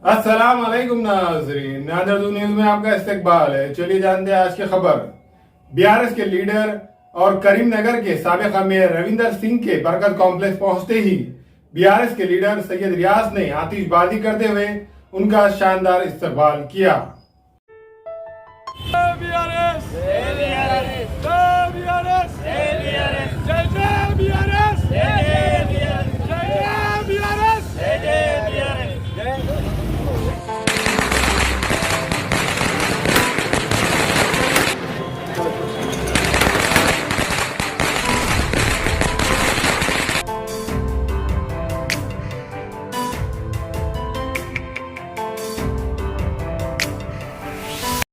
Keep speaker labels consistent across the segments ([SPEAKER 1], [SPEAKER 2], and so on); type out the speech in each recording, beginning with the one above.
[SPEAKER 1] अस्सलाम वालेकुम नाज़रीन, नादर न्यूज में आपका इस्तकबाल है। चलिए जानते हैं आज की खबर। बीआरएस के लीडर और करीमनगर के साबिक मेयर रविंदर सिंह के बरकत कॉम्प्लेक्स पहुंचते ही बीआरएस के लीडर सैयद रियाज ने आतिशबाजी करते हुए उनका शानदार इस्तकबाल किया।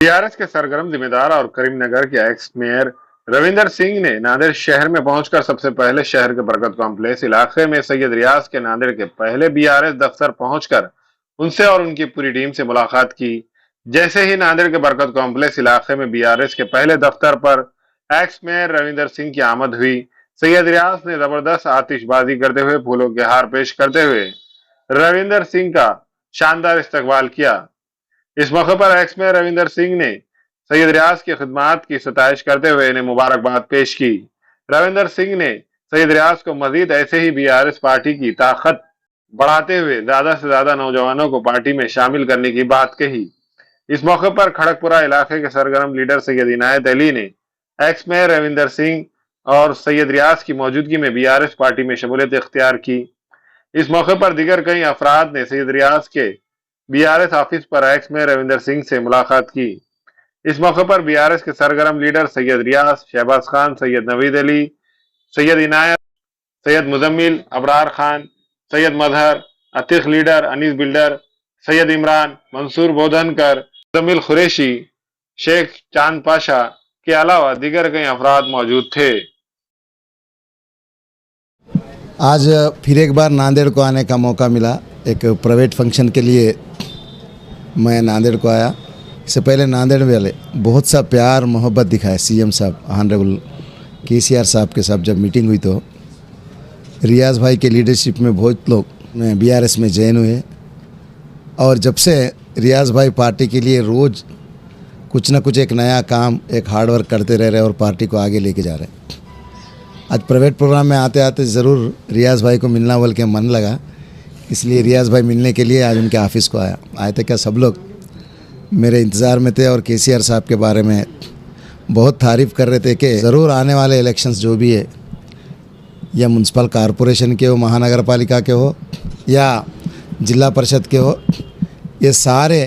[SPEAKER 1] बीआरएस के सरगर्म जिम्मेदार और करीमनगर के एक्स मेयर रविंदर सिंह ने नांदेड़ शहर में पहुंचकर सबसे पहले शहर के बरकत कॉम्प्लेक्स इलाके में सैयद रियाज के नांदेड़ के पहले बीआरएस दफ्तर पहुंचकर उनसे और उनकी पूरी टीम से मुलाकात की। जैसे ही नांदेड़ के बरकत कॉम्प्लेक्स इलाके में बीआरएस के पहले दफ्तर पर एक्स मेयर रविंदर सिंह की आमद हुई, सैयद रियाज ने जबरदस्त आतिशबाजी करते हुए फूलों के हार पेश करते हुए रविंदर सिंह का शानदार इस्तकबाल किया। इस मौके पर एक्स मेयर रविंदर सिंह ने सैयद रियाज की खिदमत की सताइश करते हुए इन्हें मुबारकबाद पेश की। रविंदर सिंह ने सैयद रियाज को मजीद ऐसे ही बीआरएस पार्टी की ताकत बढ़ाते हुए ज्यादा से ज्यादा नौजवानों को पार्टी में शामिल करने की बात कही। इस मौके पर खड़गपुरा इलाके के सरगर्म लीडर सैयद इनायत अली ने एक्स मेयर रविंदर सिंह और सैयद रियाज की मौजूदगी में बीआरएस पार्टी में शमूलियत इख्तियार की। इस मौके पर दीगर कई अफराद ने सैयद रियाज के बीआरएस ऑफिस पर एक्स मेयर रविंदर सिंह से मुलाकात की। इस मौके पर बीआरएस के सरगर्म लीडर सैयद रियाज, शहबाज खान, सैयद नवीद अली, सैयद इनायत, सैयद मुजम्मिल, अबरार खान, सैयद मजहर, अतीक लीडर, अनीस बिल्डर, सैयद इमरान, मंसूर बोधनकर, मुजम्मिल कुरैशी, शेख चांद पाशा के अलावा दीगर कई अफराद मौजूद थे।
[SPEAKER 2] आज फिर एक बार नांदेड़ को आने का मौका मिला। एक प्राइवेट फंक्शन के लिए मैं नांदेड़ को आया। इससे पहले नांदेड़ वाले बहुत सा प्यार मोहब्बत दिखाया। सीएम साहब ऑनरेबल केसीआर साहब के साथ जब मीटिंग हुई तो रियाज भाई के लीडरशिप में बहुत लोग बीआरएस में जॉइन हुए और जब से रियाज भाई पार्टी के लिए रोज़ कुछ ना कुछ एक नया काम, एक हार्ड वर्क करते रह रहे और पार्टी को आगे लेके जा रहे। आज प्राइवेट प्रोग्राम में आते आते ज़रूर रियाज भाई को मिलना बोल के मन लगा, इसलिए रियाज भाई मिलने के लिए आज उनके ऑफिस को आए थे। क्या सब लोग मेरे इंतज़ार में थे और केसीआर साहब के बारे में बहुत तारीफ़ कर रहे थे कि ज़रूर आने वाले इलेक्शंस जो भी है, या म्यूनसिपल कॉरपोरेशन के हो, महानगर पालिका के हो या जिला परिषद के हो, ये सारे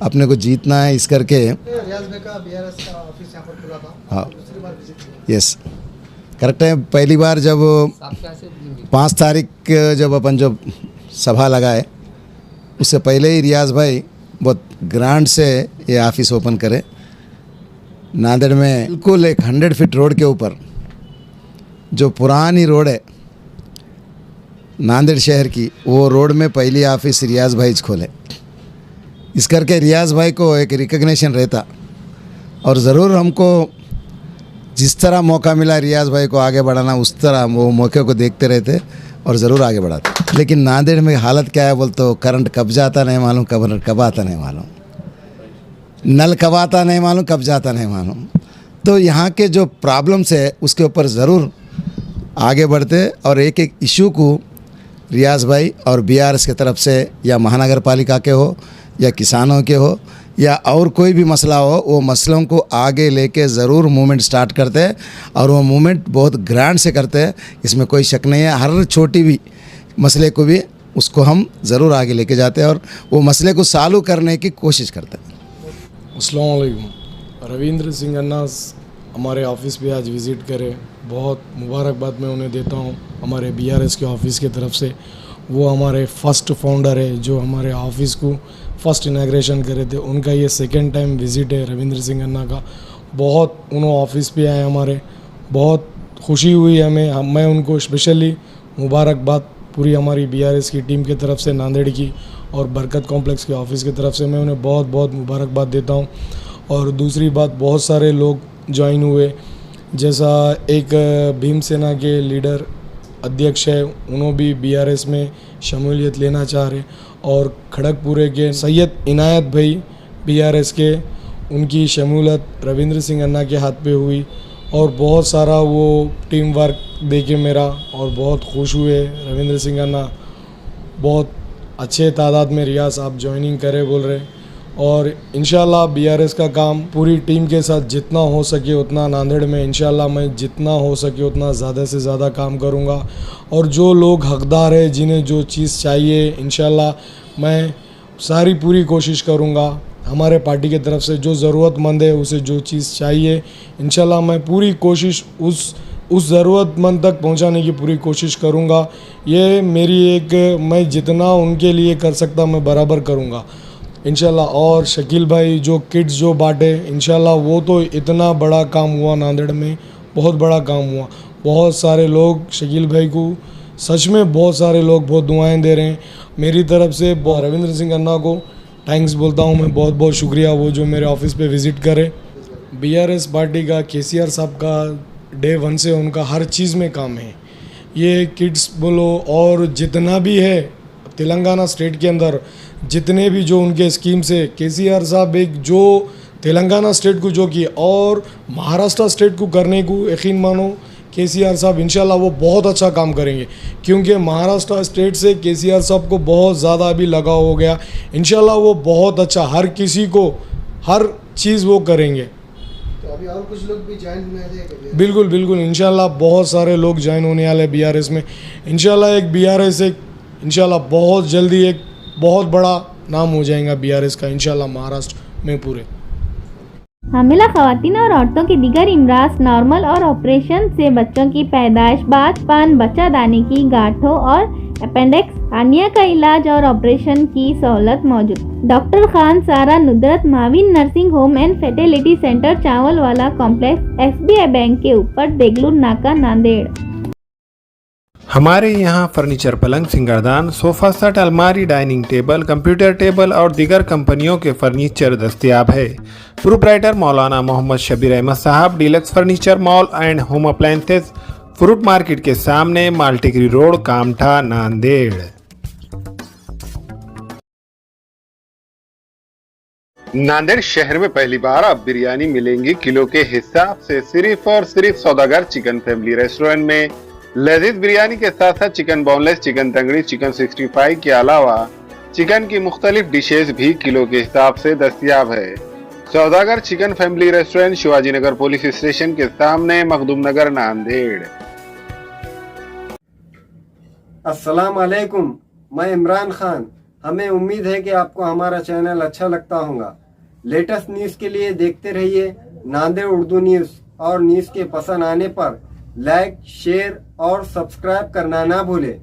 [SPEAKER 2] अपने को जीतना है। इस करके
[SPEAKER 3] रियाज भाई का बीआरएस का ऑफिस यहाँ पर खुला था।
[SPEAKER 2] हाँ,
[SPEAKER 3] दूसरी बार विजिट किया।
[SPEAKER 2] यस करेक्ट है। पहली बार जब 5 तारीख जब अपन जब सभा लगाए, उससे पहले ही रियाज भाई बहुत ग्रांड से ये ऑफिस ओपन करे। नांदेड़ में बिल्कुल एक 100 फीट रोड के ऊपर जो पुरानी रोड है नांदेड़ शहर की, वो रोड में पहली ऑफिस रियाज भाई खोले। इस करके रियाज भाई को एक रिकग्निशन रहता और ज़रूर हमको जिस तरह मौका मिला रियाज भाई को आगे बढ़ाना, उस तरह वो मौके को देखते रहते और ज़रूर आगे बढ़ाते। लेकिन नांदेड़ में हालत क्या है बोल तो करंट कब जाता नहीं मालूम, कब आता नहीं मालूम, नल कब आता नहीं मालूम, कब जाता नहीं मालूम। तो यहाँ के जो प्रॉब्लम्स है उसके ऊपर ज़रूर आगे बढ़ते और एक एक इशू को रियाज भाई और बीआरएस की तरफ से, या महानगर पालिका के हो या किसानों के हो या और कोई भी मसला हो, वो मसलों को आगे लेके ज़रूर मूवमेंट स्टार्ट करते हैं और वो मूवमेंट बहुत ग्रैंड से करते हैं, इसमें कोई शक नहीं है। हर छोटी भी मसले को भी उसको हम ज़रूर आगे लेके जाते हैं और वो मसले को सॉल्व करने की कोशिश करते हैं।
[SPEAKER 4] अस्सलाम वालेकुम। रविंद्र सिंह अन्ना हमारे ऑफिस पे आज विज़िट करे, बहुत मुबारकबाद मैं उन्हें देता हूँ हमारे बीआरएस के ऑफिस की तरफ से। वो हमारे फर्स्ट फाउंडर है जो हमारे ऑफिस को फर्स्ट इनाग्रेशन करे थे। उनका ये सेकेंड टाइम विज़िट है रविंद्र सिंह अन्ना का। बहुत उन्होंने ऑफिस पे आए हमारे, बहुत खुशी हुई हमें। मैं उनको स्पेशली मुबारकबाद पूरी हमारी बीआरएस की टीम की तरफ से नांदेड़ की और बरकत कॉम्प्लेक्स के ऑफिस की तरफ से मैं उन्हें बहुत बहुत मुबारकबाद देता हूँ। और दूसरी बात, बहुत सारे लोग ज्वाइन हुए, जैसा एक भीम सेना के लीडर अध्यक्ष है उन्होंने भी बीआरएस में शमूलियत लेना चाह रहे, और खड़गपुरे के सैयद इनायत भाई बीआरएस के, उनकी शमूलियत रविंद्र सिंह अन्ना के हाथ पे हुई, और बहुत सारा वो टीम वर्क देखे मेरा और बहुत खुश हुए। रविंद्र सिंह अन्ना बहुत अच्छे तादाद में रियाज आप ज्वाइनिंग करें बोल रहे, और इंशाल्लाह बीआरएस का काम पूरी टीम के साथ जितना हो सके उतना नांदेड़ में इंशाल्लाह मैं जितना हो सके उतना ज़्यादा से ज़्यादा काम करूँगा, और जो लोग हकदार है जिन्हें जो चीज़ चाहिए इंशाल्लाह मैं सारी पूरी कोशिश करूँगा। हमारे पार्टी की तरफ से जो ज़रूरतमंद है उसे जो चीज़ चाहिए इंशाल्लाह मैं पूरी कोशिश उस ज़रूरतमंद तक पहुंचाने की पूरी कोशिश करूंगा। ये मेरी एक, मैं जितना उनके लिए कर सकता मैं बराबर करूंगा इंशाल्लाह। और शकील भाई जो किट्स जो बांटे इंशाल्लाह वो तो इतना बड़ा काम हुआ नांदेड़ में, बहुत बड़ा काम हुआ। बहुत सारे लोग शकील भाई को सच में बहुत सारे लोग बहुत दुआएं दे रहे हैं। मेरी तरफ से रविंद्र सिंह अन्ना को थैंक्स बोलता हूँ मैं, बहुत बहुत शुक्रिया वो जो मेरे ऑफिस पे विज़िट करे। बीआरएस पार्टी का केसीआर साहब का डे 1 से उनका हर चीज़ में काम है। ये किड्स बोलो और जितना भी है तेलंगाना स्टेट के अंदर जितने भी जो उनके स्कीम से केसीआर साहब एक जो तेलंगाना स्टेट को जो किया और महाराष्ट्र स्टेट को करने को यकीन मानो केसीआर साहब इंशाल्लाह वो बहुत अच्छा काम करेंगे, क्योंकि महाराष्ट्र स्टेट से केसीआर साहब को बहुत ज़्यादा अभी लगाव हो गया। इंशाल्लाह वो बहुत अच्छा हर किसी को हर चीज़ वो करेंगे।
[SPEAKER 3] तो अभी और कुछ लोग भी ज्वाइन होने वाले हैं?
[SPEAKER 4] बिल्कुल बिल्कुल इंशाल्लाह बहुत सारे लोग ज्वाइन होने वाले बीआरएस में। इंशाल्लाह एक बीआरएस एक इंशाल्लाह बहुत जल्दी एक बहुत बड़ा नाम हो जाएगा बीआरएस का इंशाल्लाह महाराष्ट्र में पूरे।
[SPEAKER 5] हामिला ख़वातीन और औरतों की दीगर इमराज, नॉर्मल और ऑपरेशन से बच्चों की पैदाइश, बाँझपन, बच्चादानी की गांठों और अपेंडिक्स, हार्निया का इलाज और ऑपरेशन की सहूलत मौजूद। डॉक्टर खान सारा नुदरत माविन nursing home and fertility centre, चावल वाला कॉम्प्लेक्स, एसबीआई बैंक के ऊपर, देगलूर नाका, नांदेड़।
[SPEAKER 1] हमारे यहाँ फर्नीचर, पलंग, सिंगारदान, सोफा सेट, अलमारी, डाइनिंग टेबल, कंप्यूटर टेबल और दीगर कंपनियों के फर्नीचर दस्तयाब है। प्रोप्राइटर मौलाना मोहम्मद शबीर अहमद साहब, deluxe furniture mall and home appliances, fruit market के सामने, माल्टीगिरी रोड, कामठा, नांदेड़। नांदेड़ शहर में पहली बार अब बिरयानी मिलेंगी किलो के हिसाब से सिर्फ और सिर्फ सौदागर चिकन फैमिली रेस्टोरेंट में। लजीज बिरयानी के साथ साथ चिकन बोनलेस, चिकन तंगड़ी, चिकन 65 के अलावा चिकन की मुख्तलिफ डिशेज भी किलो के हिसाब से दस्तयाब है। सौदागर chicken family restaurant, Shivaji Nagar police station के सामने, मखदूम नगर, नांदेड़।
[SPEAKER 6] अस्सलाम वालेकुम, मैं इमरान खान। हमें उम्मीद है कि आपको हमारा चैनल अच्छा लगता होगा। लेटेस्ट न्यूज़ के लिए देखते रहिए नांदेड़ उर्दू न्यूज़, और न्यूज़ के पसंद आने पर लाइक, शेयर और सब्सक्राइब करना ना भूलें।